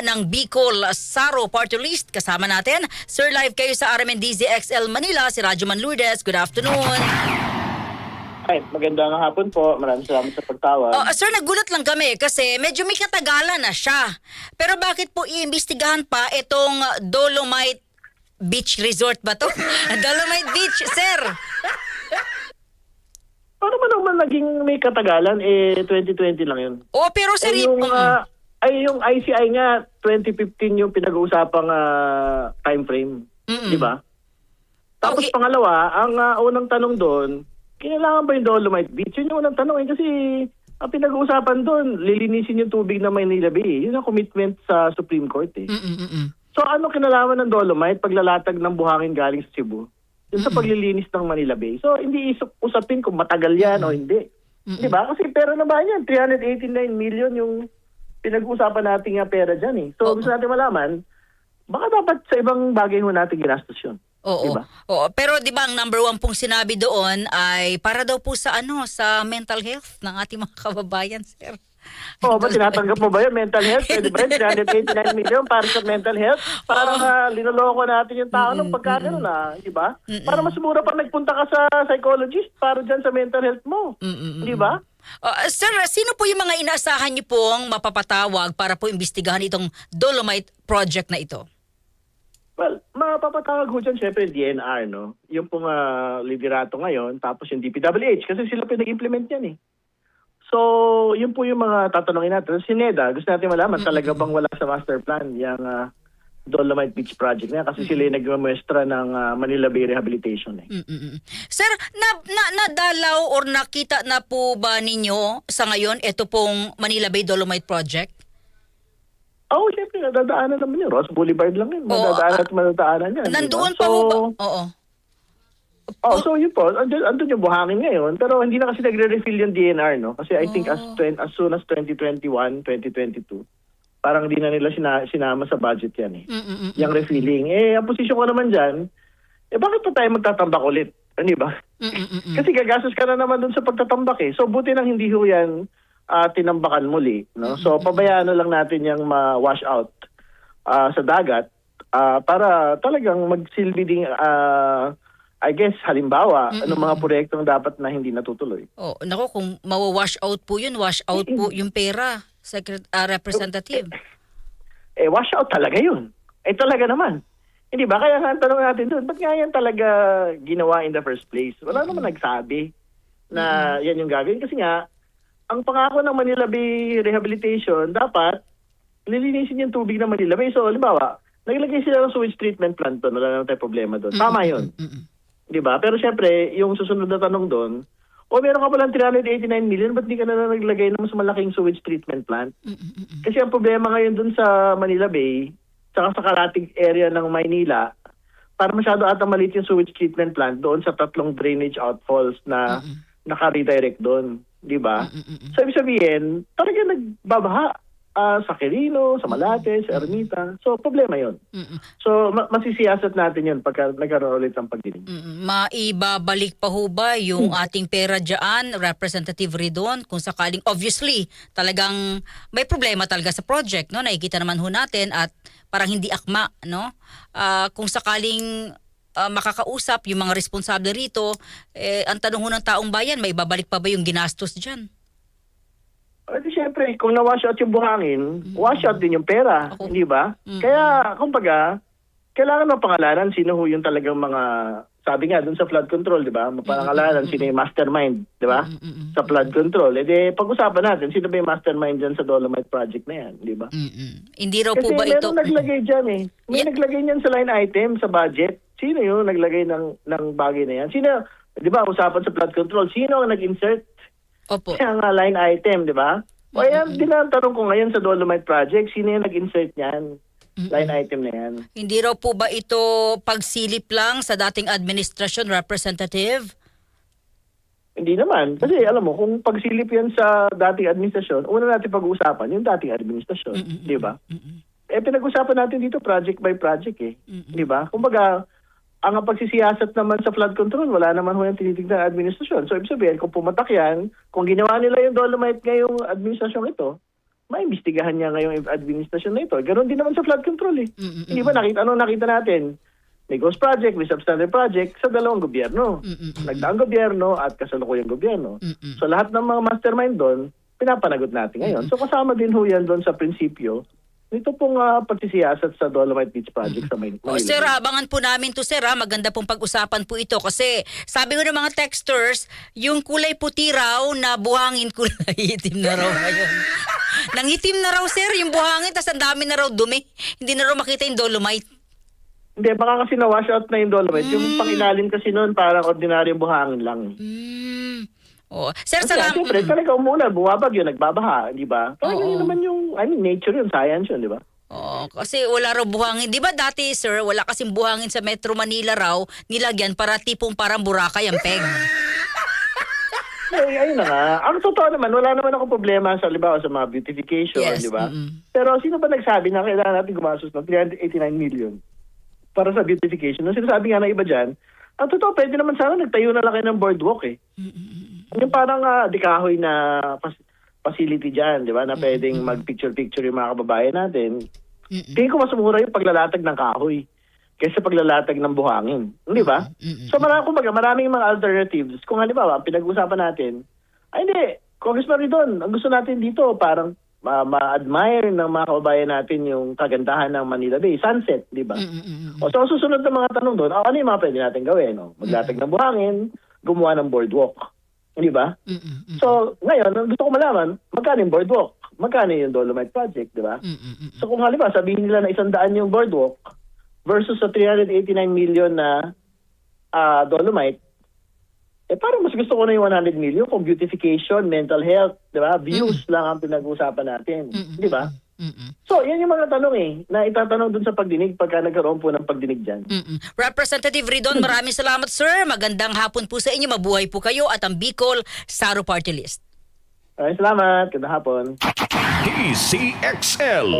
ng Bicol Saro Party List. Kasama natin, Sir, live kayo sa RMNDZ XL Manila, si Radyo Man Lourdes. Good afternoon. Ay, magandang hapon po. Maraming salamat sa pagtawag. Sir, nagulat lang kami kasi medyo may katagalan na siya. Pero bakit po iimbestigahan pa itong Dolomite Beach Resort ba to? Dolomite Beach, sir. Paano ba naman naging may katagalan? 2020 lang yun. Pero sir, yung ICI nga, 2015 yung pinag-uusapang time frame. Di ba? Tapos Okay. pangalawa, ang unang tanong doon, kailangan ba yung Dolomite Beach? Yun yung unang tanong kasi ang pinag-uusapan doon, lilinisin yung tubig na Maynila Bay. Yun ang commitment sa Supreme Court eh. So ano kinalaman ng Dolomite paglalatag ng buhangin galing sa Cebu? Yung sa paglilinis ng Manila Bay. So hindi usapin kung matagal yan o hindi. Di ba? Kasi pera na ba yan? 389 million yung pinag-uusapan natin nga pera dyan eh. So gusto natin malaman, baka dapat sa ibang bagay ho natin ginastos yun. Oo. Diba? Oo. Pero di ba ang number one pong sinabi doon ay para daw po sa sa mental health ng ating mga kababayan, sir. Ba tinatanggap mo ba yun? Mental health? Pwede ba yun? 389 million para sa mental health? Parang linaloko natin yung tao ng pagkakano na, di ba? Para mas mura pa nagpunta ka sa psychologist para dyan sa mental health mo. Di ba? Sir, sino po yung mga inaasahan niyo pong mapapatawag para po imbestigahan itong Dolomite project na ito? Well, mapapatawag ho dyan syempre DNR, no? Yung pong liderato ngayon, tapos yung DPWH, kasi sila pinag-implement yan eh. So, yun po yung mga tatanungin natin. Si NEDA, gusto natin malaman, talaga bang wala sa master plan yung Dolomite Beach Project na kasi sila yung nagmamuestra ng Manila Bay Rehabilitation eh. Sir, nadalaw or nakita na po ba ninyo sa ngayon ito pong Manila Bay Dolomite Project? Siyempre, nadadaanan naman yun. Ross Boulevard lang yun. Madadaanan at madadaanan yan. Nandoon diba? pa ho ba? Oo. So yun po, andun yung buhangin ngayon, pero hindi na kasi nagre-refill yung DNR, no? Kasi I think as soon as 2021, 2022, parang hindi na nila sinama sa budget yan eh. Yung refilling. Ang posisyon ko naman dyan, bakit pa tayo magtatambak ulit? Hindi ba? Kasi gagastos ka na naman dun sa pagtatambak eh. So buti nang hindi ho yan tinambakan muli, no? So pabayaan na lang natin yung ma-wash out sa dagat para talagang magsilbi ding I guess, halimbawa, ano mga proyektong dapat na hindi natutuloy. Nako, kung mawa-wash out po yun, wash out po yung pera, Representative. Wash out talaga yun. Talaga naman. Hindi ba? Kaya nga ang tanong natin doon, ba't nga yan talaga ginawa in the first place? Wala naman nagsabi na yan yung gagawin. Kasi nga, ang pangako ng Manila Bay Rehabilitation, dapat lilinisin yung tubig ng Manila Bay. So, halimbawa, naglagay sila ng sewage treatment plant doon. Wala naman tayong problema doon. Tama yun. Diba? Pero syempre, yung susunod na tanong doon, meron ka palang 389 million, ba't di ka na naglagay ng mas malaking sewage treatment plant? Kasi ang problema ngayon doon sa Manila Bay, saka sa karatig area ng Maynila, para masyado ata maliit yung sewage treatment plant doon sa 3 drainage outfalls na naka-redirect doon. Diba? So, ibig sabihin, talaga nagbabaha sa Quirino, sa Malate, sa Ermita. So, problema yon. So, masisiyasat natin yun pagka nagkaroon ulit ng pagdinig. Maibabalik pa ho ba yung ating pera dyan, Representative Ridon, kung sakaling, obviously, talagang may problema talaga sa project, no? Nakikita naman ho natin at parang hindi akma, no? Kung sakaling makakausap yung mga responsable rito, ang tanong ho ng taong bayan, may babalik pa ba yung ginastos dyan? Siyempre, kung na-wash out yung buhangin, wash out din yung pera, hindi ba? Kaya, kumbaga, kailangan mapangalanan sino ho yung talagang mga, sabi nga dun sa flood control, di ba? Mapangalanan sino yung mastermind, di ba? Sa flood control. Pag-usapan natin, sino ba yung mastermind dyan sa Dolomite project na yan, di ba? Hindi raw kasi po ba ito? Kasi naglagay dyan eh. May naglagay niyan sa line item, sa budget. Sino yung naglagay ng bagay na yan? Sino, di ba, usapan sa flood control, sino ang nag-insert? Opo. Kaya nga line item, di ba? O yan, tanong ko ngayon sa Dolomite Project, sino yung nag-insert niyan? Line item na yan. Hindi raw po ba ito pagsilip lang sa dating administrasyon, Representative? Hindi naman. Kasi alam mo, kung pagsilip yan sa dating administrasyon, una natin pag-uusapan yung dating administrasyon. Di ba? Pinag-usapan natin dito project by project eh. Di ba? Kumbaga, ang pagsisiyasat naman sa flood control, wala naman ho yung tinitignan ng administrasyon. So, ibig sabihin, kung pumatak yan, kung ginawa nila yung Dolomite ngayong administrasyon ito, maimbestigahan niya ngayong administrasyon na ito. Ganon din naman sa flood control eh. Mm-mm. Hindi ba nakita natin? May ghost project, may substandard project sa dalawang gobyerno. Mm-mm. Nagdaang gobyerno at kasalukuyang gobyerno. Mm-mm. So lahat ng mga mastermind doon, pinapanagot natin ngayon. So kasama din ho yan doon sa prinsipyo nito pong pagsisiyasat sa Dolomite Beach Project sa Manila. Sir, abangan po namin to, sir. Maganda pong pag-usapan po ito kasi sabi ko ng mga texters, yung kulay puti raw na buhangin kulay itim na raw ngayon. Nangitim na raw, sir, yung buhangin, tas ang dami na raw dumi. Hindi na raw makita yung Dolomite. Hindi, baka kasi na-wash out na yung Dolomite. Yung pangilalim kasi noon parang ordinaryong buhangin lang. Oh. Sir, Kasi salamat. siyempre, talaga umulan, bumabagyo, nagbabaha, di ba? Talaga yun naman yung, nature yun, science yun, di ba? Oh, kasi wala raw buhangin. Di ba dati, sir, wala kasing buhangin sa Metro Manila raw, nilagyan para tipong parang Boracay ang peg. Ayun na nga. Ang totoo naman, wala naman ako problema sa mga beautification, Yes, di ba? mm-mm. Pero sino ba nagsabi na kailangan natin gumastos ng 389 million para sa beautification? Ang sinasabi nga na iba dyan, ang totoo, pwede naman sana nagtayo na lang kayo ng boardwalk eh. Yung parang dikahoy na facility dyan, di ba? Na pwedeng mag-picture-picture yung mga kababayan natin. Tingin ko mas mura yung paglalatag ng kahoy kaysa paglalatag ng buhangin. Di ba? So maraming mga alternatives. Kung halimbawa, pinag-usapan natin, hindi, Congressman Ridon, ang gusto natin dito, parang ma-admire ng mga kababayan natin yung kagandahan ng Manila Bay, sunset, di ba? O so, ang susunod na mga tanong doon, ano yung mga pwede natin gawin? No? Maglatag ng buhangin, gumawa ng boardwalk. Di ba? So, ngayon, gusto ko malaman, magkano yung boardwalk? Magkano yung Dolomite Project, di ba? So, kung halimbawa, sabihin nila na 100 yung boardwalk versus sa 389 million na Dolomite, parang mas gusto ko na yung 100 million kung beautification, mental health, di ba? Views lang ang pinag-uusapan natin. Di ba? So, yan yung mga tanong na itatanong dun sa pagdinig pagka nagkaroon po ng pagdinig dyan. Representative Ridon, maraming salamat, sir. Magandang hapon po sa inyo. Mabuhay po kayo at ang Bicol Saro Party List. Salamat. Gandang hapon. DCXL